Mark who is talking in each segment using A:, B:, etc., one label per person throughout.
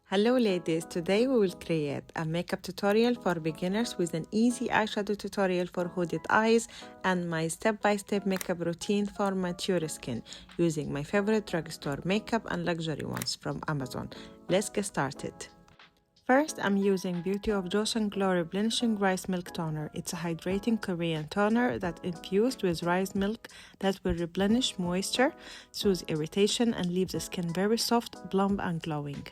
A: Hello ladies, today we will create a makeup tutorial for beginners with an easy eyeshadow tutorial for hooded eyes and my step-by-step makeup routine for mature skin using my favorite drugstore makeup and luxury ones from Amazon. Let's get started. First, I'm using Beauty of Joseon Glow Replenishing Rice Milk Toner. It's a hydrating Korean toner that's infused with rice milk that will replenish moisture, soothe irritation, and leave the skin very soft, plump, and glowing.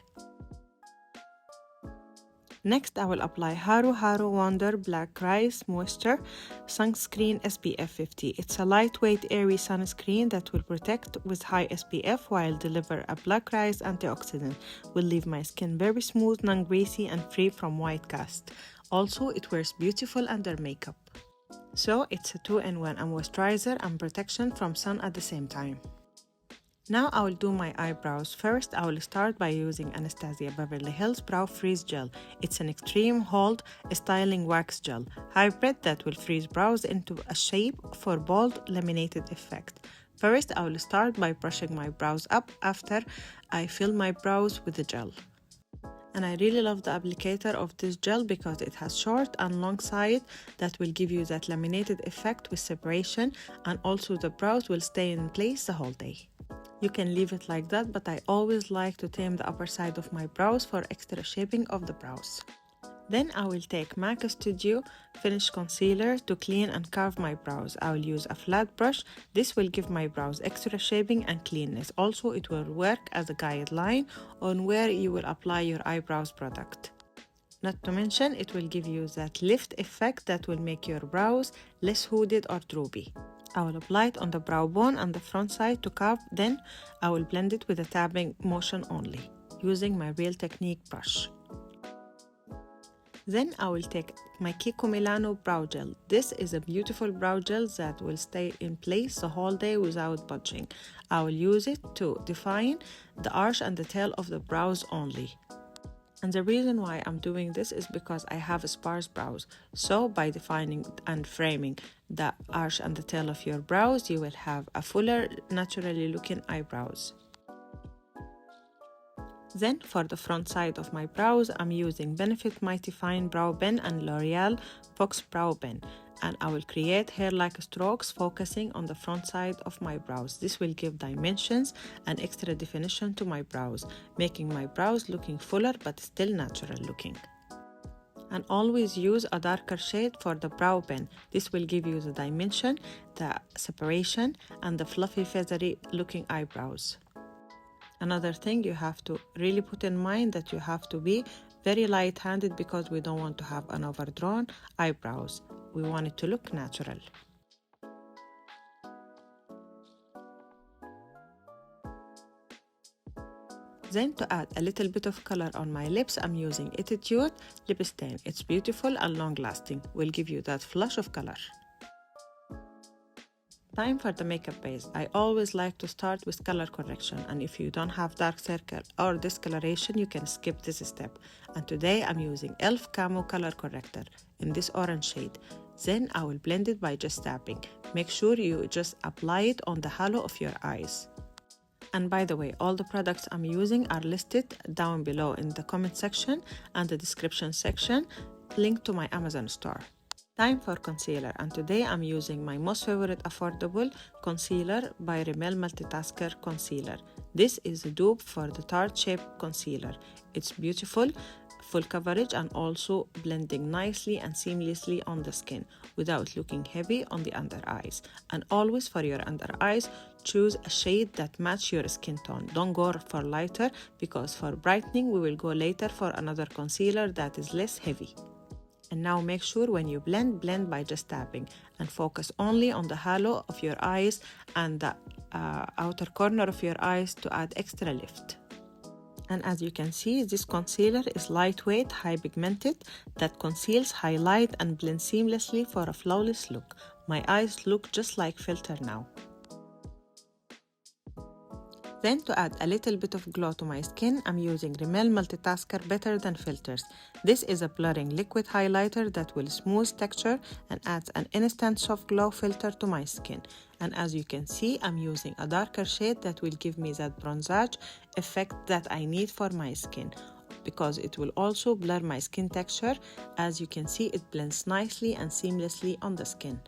A: Next, I will apply Haru Haru Wonder Black Rice Moisture Sunscreen SPF 50. It's a lightweight, airy sunscreen that will protect with high SPF while deliver a black rice antioxidant. Will leave my skin very smooth, non-greasy, and free from white cast. Also, it wears beautiful under makeup. So, it's a 2-in-1, a moisturizer and protection from sun at the same time. Now I will do my eyebrows. First, I will start by using Anastasia Beverly Hills Brow Freeze Gel. It's an extreme hold styling wax gel hybrid that will freeze brows into a shape for bold laminated effect. First, I will start by brushing my brows up after I fill my brows with the gel. And I really love the applicator of this gel because it has short and long side that will give you that laminated effect with separation, and also the brows will stay in place the whole day. You can leave it like that, but I always like to tame the upper side of my brows for extra shaping of the brows. Then I will take MAC Studio Finish Concealer to clean and carve my brows. I will use a flat brush. This will give my brows extra shaping and cleanness. Also, it will work as a guideline on where you will apply your eyebrows product. Not to mention, it will give you that lift effect that will make your brows less hooded or droopy. I will apply it on the brow bone and the front side to carve, then I will blend it with a tapping motion only, using my Real Technique brush. Then I will take my Kiko Milano Brow Gel. This is a beautiful brow gel that will stay in place the whole day without budging. I will use it to define the arch and the tail of the brows only. And the reason why I'm doing this is because I have sparse brows. So by defining and framing the arch and the tail of your brows, you will have a fuller, naturally looking eyebrows. Then for the front side of my brows, I'm using Benefit Mighty Fine Brow Pen and L'Oreal Fox Brow Pen. And I will create hair-like strokes focusing on the front side of my brows. This will give dimensions and extra definition to my brows, making my brows looking fuller but still natural looking. And always use a darker shade for the brow pen. This will give you the dimension, the separation, and the fluffy feathery looking eyebrows. Another thing you have to really put in mind that you have to be very light-handed because we don't want to have an overdrawn eyebrows. We want it to look natural. Then to add a little bit of color on my lips, I'm using Attitude Lip Stain. It's beautiful and long-lasting. Will give you that flush of color. Time for the makeup base. I always like to start with color correction, and if you don't have dark circle or discoloration, you can skip this step. And today I'm using e.l.f. Camo Color Corrector in this orange shade. Then I will blend it by just tapping. Make sure you just apply it on the hollow of your eyes. And by the way, all the products I'm using are listed down below in the comment section and the description section, linked to my Amazon store. Time for concealer, and today I'm using my most favorite affordable concealer by Rimmel Multitasker Concealer. This is a dupe for the Tarte Shape Concealer. It's beautiful, full coverage, and also blending nicely and seamlessly on the skin without looking heavy on the under eyes. And always for your under eyes, choose a shade that matches your skin tone. Don't go for lighter because for brightening we will go later for another concealer that is less heavy. And now make sure when you blend by just tapping and focus only on the hollow of your eyes and the outer corner of your eyes to add extra lift. And as you can see, this concealer is lightweight, high pigmented, that conceals, highlight, and blends seamlessly for a flawless look. My eyes look just like filter now. Then to add a little bit of glow to my skin, I'm using Rimmel Multitasker Better Than Filters. This is a blurring liquid highlighter that will smooth texture and adds an instant soft glow filter to my skin. And as you can see, I'm using a darker shade that will give me that bronzage effect that I need for my skin. because it will also blur my skin texture. As you can see, it blends nicely and seamlessly on the skin.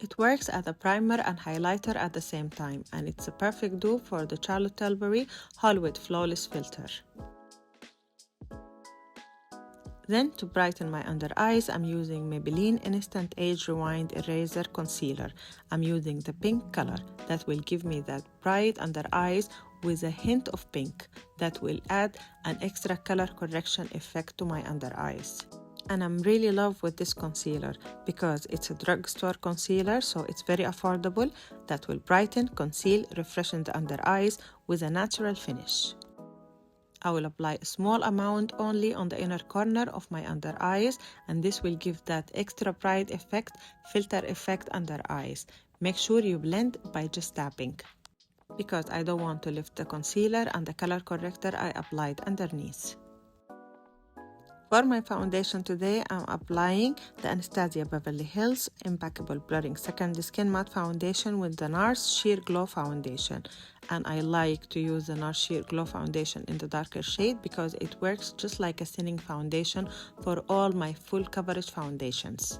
A: It works as a primer and highlighter at the same time, and it's a perfect dupe for the Charlotte Tilbury Hollywood Flawless Filter. Then, to brighten my under eyes, I'm using Maybelline Instant Age Rewind Eraser Concealer. I'm using the pink color that will give me that bright under eyes with a hint of pink that will add an extra color correction effect to my under eyes. And I'm really in love with this concealer because it's a drugstore concealer, so it's very affordable, that will brighten, conceal, refreshen the under eyes with a natural finish. I will apply a small amount only on the inner corner of my under eyes, and this will give that extra bright effect, filter effect under eyes. Make sure you blend by just tapping, because I don't want to lift the concealer and the color corrector I applied underneath. For my foundation today, I'm applying the Anastasia Beverly Hills Impeccable Blurring Second Skin Matte Foundation with the NARS Sheer Glow Foundation. And I like to use the NARS Sheer Glow Foundation in the darker shade because it works just like a thinning foundation for all my full coverage foundations.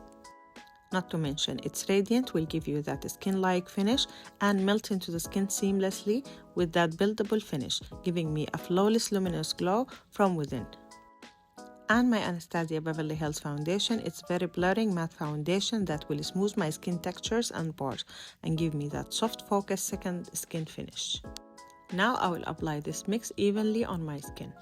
A: Not to mention, its radiant will give you that skin-like finish and melt into the skin seamlessly with that buildable finish, giving me a flawless luminous glow from within. And my Anastasia Beverly Hills foundation, it's very blurring matte foundation that will smooth my skin textures and pores and give me that soft focus second skin finish. Now I will apply this mix evenly on my skin.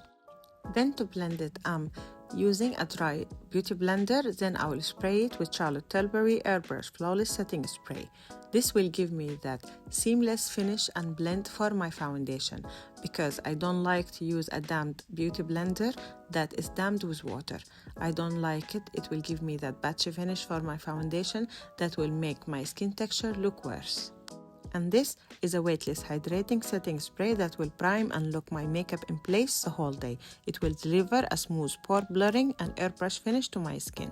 A: Then to blend it, I'm using a dry beauty blender. Then I will spray it with Charlotte Tilbury Airbrush Flawless Setting Spray. This will give me that seamless finish and blend for my foundation because I don't like to use a damped beauty blender that is damped with water. I don't like it. It will give me that patchy finish for my foundation that will make my skin texture look worse. And this is a weightless hydrating setting spray that will prime and lock my makeup in place the whole day. It will deliver a smooth pore blurring and airbrush finish to my skin.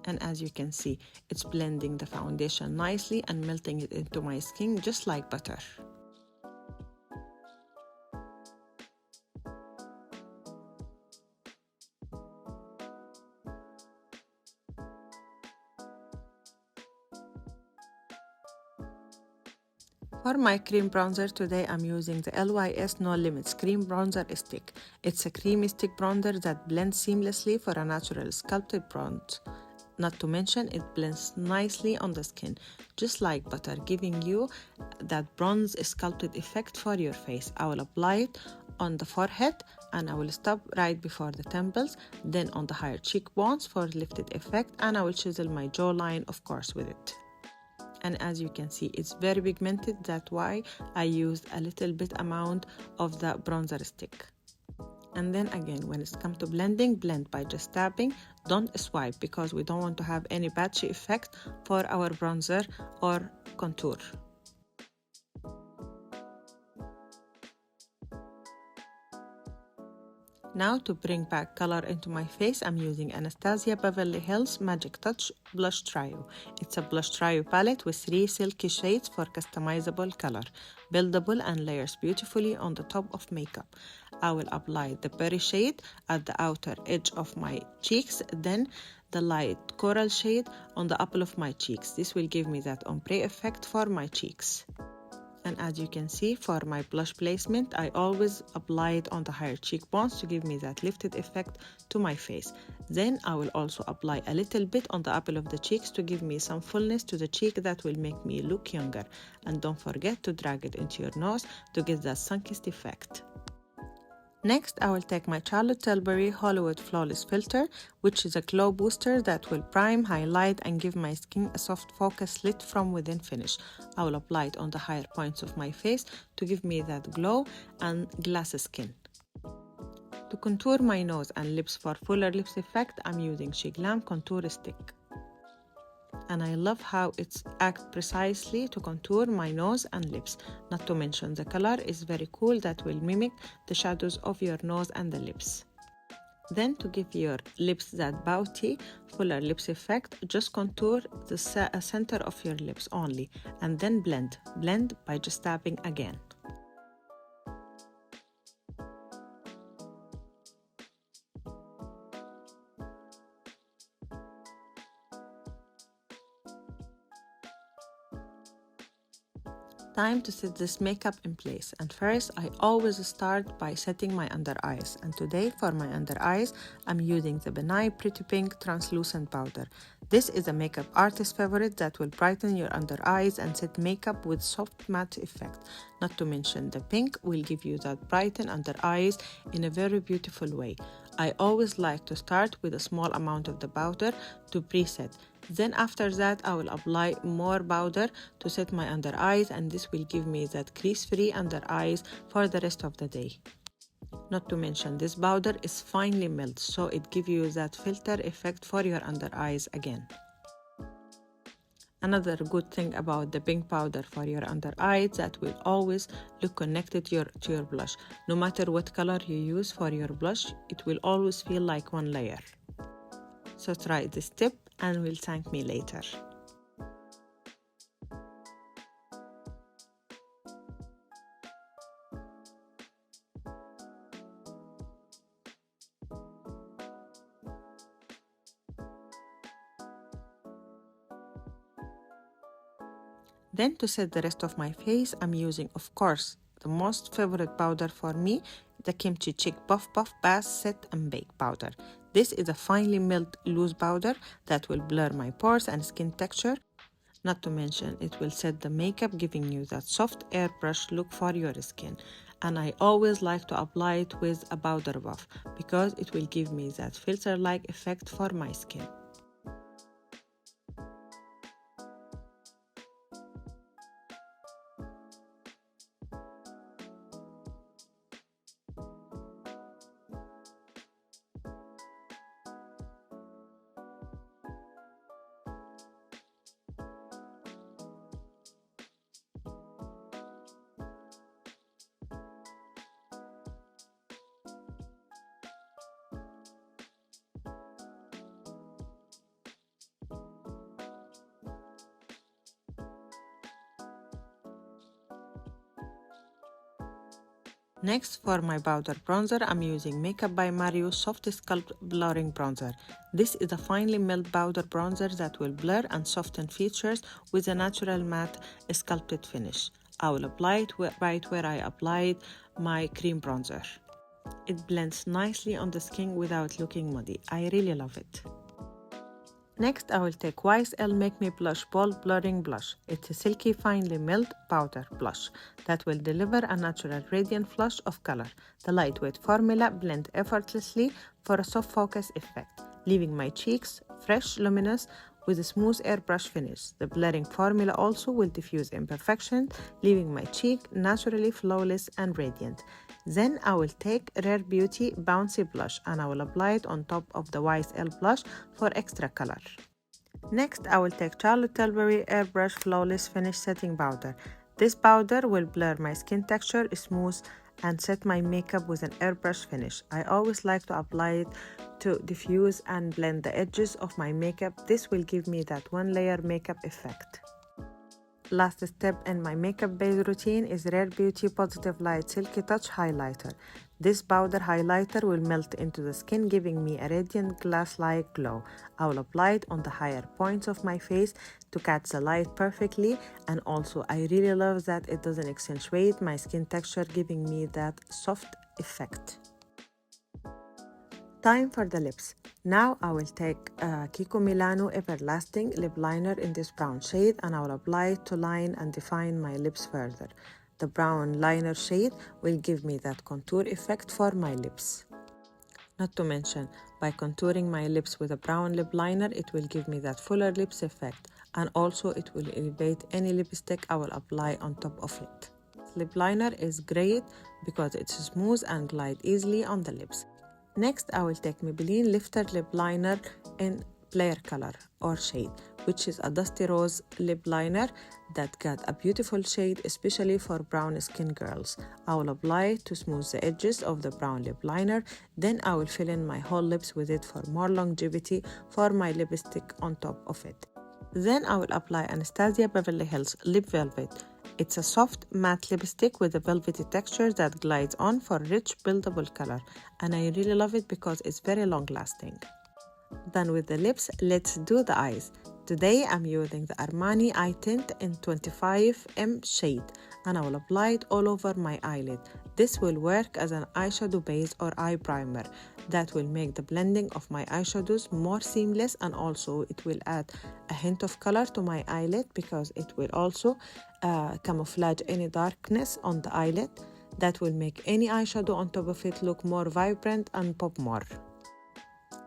A: And as you can see, it's blending the foundation nicely and melting it into my skin just like butter. For my cream bronzer today, I'm using the LYS No Limits Cream Bronzer Stick. It's a creamy stick bronzer that blends seamlessly for a natural sculpted bronze. Not to mention, it blends nicely on the skin, just like butter, giving you that bronze sculpted effect for your face. I will apply it on the forehead and I will stop right before the temples, then on the higher cheekbones for lifted effect, and I will chisel my jawline, of course, with it. And as you can see, it's very pigmented. That's why I used a little bit amount of the bronzer stick. And then again, when it's come to blending, blend by just tapping. Don't swipe because we don't want to have any patchy effect for our bronzer or contour. Now to bring back color into my face, I'm using Anastasia Beverly Hills Magic Touch Blush Trio. It's a blush trio palette with 3 silky shades for customizable color, buildable and layers beautifully on the top of makeup. I will apply the berry shade at the outer edge of my cheeks, then the light coral shade on the apple of my cheeks. This will give me that ombre effect for my cheeks. And as you can see, for my blush placement, I always apply it on the higher cheekbones to give me that lifted effect to my face. Then I will also apply a little bit on the apple of the cheeks to give me some fullness to the cheek that will make me look younger. And don't forget to drag it into your nose to get that sun-kissed effect. Next, I will take my Charlotte Tilbury Hollywood Flawless Filter, which is a glow booster that will prime, highlight, and give my skin a soft focus lit from within finish. I will apply it on the higher points of my face to give me that glow and glassy skin. To contour my nose and lips for fuller lips effect, I'm using Glam Contour Stick. And I love how it's acts precisely to contour my nose and lips. Not to mention the color is very cool that will mimic the shadows of your nose and the lips. Then to give your lips that bounty, fuller lips effect, just contour the center of your lips only and then blend. Blend by just tapping again. Time to set this makeup in place, and first I always start by setting my under eyes, and today for my under eyes I'm using the Benign Pretty Pink Translucent Powder. This is a makeup artist favorite that will brighten your under eyes and set makeup with soft matte effect. Not to mention the pink will give you that brighten under eyes in a very beautiful way. I always like to start with a small amount of the powder to preset. Then after that I will apply more powder to set my under eyes, and this will give me that crease-free under eyes for the rest of the day. Not to mention this powder is finely milled, so it gives you that filter effect for your under eyes again. Another good thing about the pink powder for your under eyes that will always look connected to your blush. No matter what color you use for your blush, it will always feel like one layer. So try this tip and will thank me later. Then to set the rest of my face, I'm using, of course, the most favorite powder for me, the Kimchi Chick Puff Bath Set and Bake Powder. This is a finely milled loose powder that will blur my pores and skin texture. Not to mention, it will set the makeup, giving you that soft airbrush look for your skin. And I always like to apply it with a powder buff because it will give me that filter-like effect for my skin. Next, for my powder bronzer, I'm using Makeup by Mario Soft Sculpt Blurring Bronzer. This is a finely milled powder bronzer that will blur and soften features with a natural matte sculpted finish. I will apply it right where I applied my cream bronzer. It blends nicely on the skin without looking muddy. I really love it. Next, I will take YSL Make Me Blush Bold Blurring Blush. It's a silky, finely milled powder blush that will deliver a natural radiant flush of color. The lightweight formula blends effortlessly for a soft focus effect, leaving my cheeks fresh, luminous, with a smooth airbrush finish. The blurring formula also will diffuse imperfections, leaving my cheek naturally flawless and radiant. Then I will take Rare Beauty Bouncy Blush and I will apply it on top of the YSL blush for extra color. Next, I will take Charlotte Tilbury Airbrush Flawless Finish Setting Powder. This powder will blur my skin texture, smooth, and set my makeup with an airbrush finish. I always like to apply it to diffuse and blend the edges of my makeup. This will give me that one layer makeup effect. Last step in my makeup base routine is Rare Beauty Positive Light Silky Touch Highlighter. This powder highlighter will melt into the skin, giving me a radiant glass-like glow. I will apply it on the higher points of my face to catch the light perfectly, and also I really love that it doesn't accentuate my skin texture, giving me that soft effect. Time for the lips. Now I will take Kiko Milano Everlasting Lip Liner in this brown shade and I will apply it to line and define my lips further. The brown liner shade will give me that contour effect for my lips. Not to mention, by contouring my lips with a brown lip liner, it will give me that fuller lips effect, and also it will elevate any lipstick I will apply on top of it. Lip liner is great because it's smooth and glide easily on the lips. Next, I will take Maybelline Lifter Lip Liner in Player Color or shade, which is a dusty rose lip liner that got a beautiful shade, especially for brown skin girls. I will apply it to smooth the edges of the brown lip liner. Then I will fill in my whole lips with it for more longevity for my lipstick on top of it. Then I will apply Anastasia Beverly Hills Lip Velvet. It's a soft matte lipstick with a velvety texture that glides on for rich buildable color, and I really love it because it's very long lasting. Done with the lips, let's do the eyes. Today I'm using the Armani Eye Tint in 25M shade and I will apply it all over my eyelid. This will work as an eyeshadow base or eye primer that will make the blending of my eyeshadows more seamless, and also it will add a hint of color to my eyelid because it will also camouflage any darkness on the eyelid. That will make any eyeshadow on top of it look more vibrant and pop more.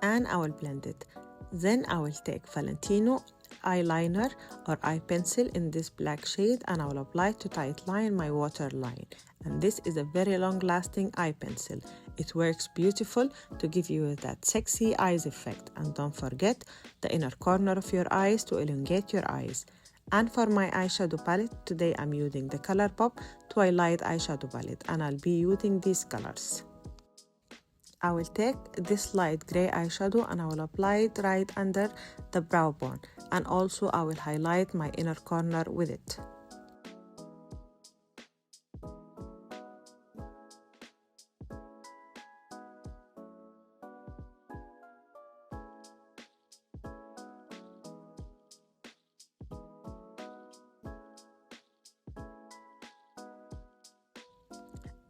A: And I will blend it. Then I will take Valentino eyeliner or eye pencil in this black shade and I will apply to tight line my waterline. And this is a very long lasting eye pencil. It works beautiful to give you that sexy eyes effect. And don't forget the inner corner of your eyes to elongate your eyes. And for my eyeshadow palette, today I'm using the ColourPop Twilight eyeshadow palette and I'll be using these colors. I will take this light gray eyeshadow and I will apply it right under the brow bone, and also I will highlight my inner corner with it.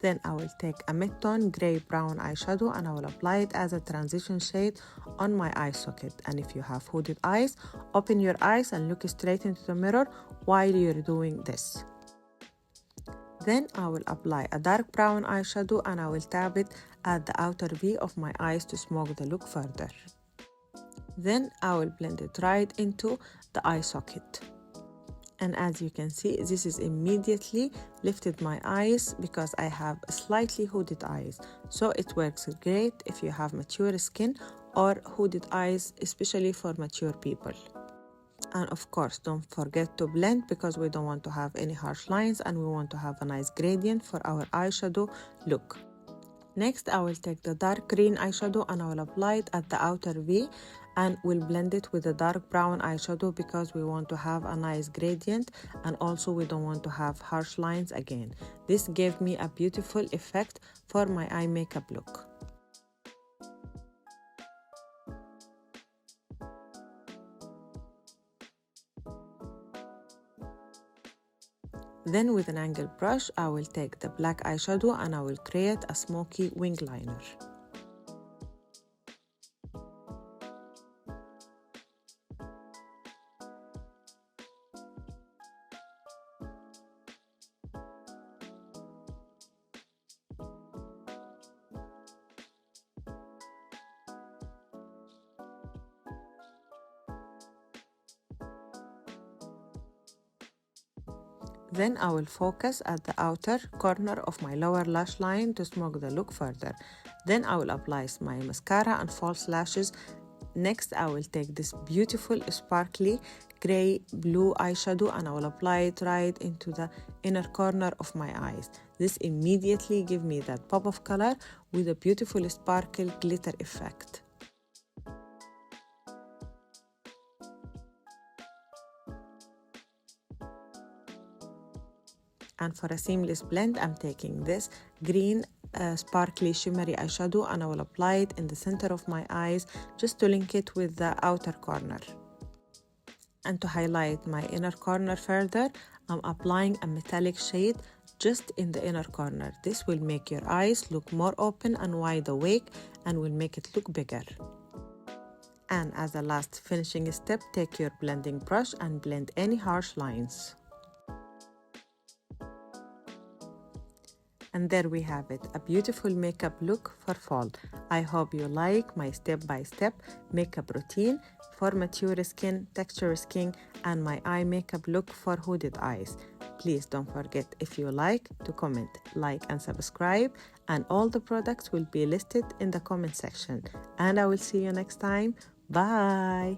A: Then I will take a mid-tone gray-brown eyeshadow and I will apply it as a transition shade on my eye socket. And if you have hooded eyes, open your eyes and look straight into the mirror while you're doing this. Then I will apply a dark brown eyeshadow and I will tap it at the outer V of my eyes to smoke the look further. Then I will blend it right into the eye socket. And as you can see, this is immediately lifted my eyes because I have slightly hooded eyes. So it works great if you have mature skin or hooded eyes, especially for mature people. And of course, don't forget to blend because we don't want to have any harsh lines and we want to have a nice gradient for our eyeshadow look. Next, I will take the dark green eyeshadow and I will apply it at the outer V and we'll blend it with the dark brown eyeshadow because we want to have a nice gradient and also we don't want to have harsh lines again. This gave me a beautiful effect for my eye makeup look. Then with an angled brush, I will take the black eyeshadow and I will create a smoky wing liner. Then I will focus at the outer corner of my lower lash line to smoke the look further. Then I will apply my mascara and false lashes. Next, I will take this beautiful sparkly gray blue eyeshadow and I will apply it right into the inner corner of my eyes. This immediately gives me that pop of color with a beautiful sparkle glitter effect. And for a seamless blend, I'm taking this green sparkly shimmery eyeshadow and I will apply it in the center of my eyes just to link it with the outer corner. And to highlight my inner corner further, I'm applying a metallic shade just in the inner corner. This will make your eyes look more open and wide awake and will make it look bigger. And as a last finishing step, take your blending brush and blend any harsh lines. And there we have it, a beautiful makeup look for fall. I hope you like my step-by-step makeup routine for mature skin, texture skin, and my eye makeup look for hooded eyes. Please don't forget, if you like, to comment, like, and subscribe, and all the products will be listed in the comment section. And I will see you next time. Bye!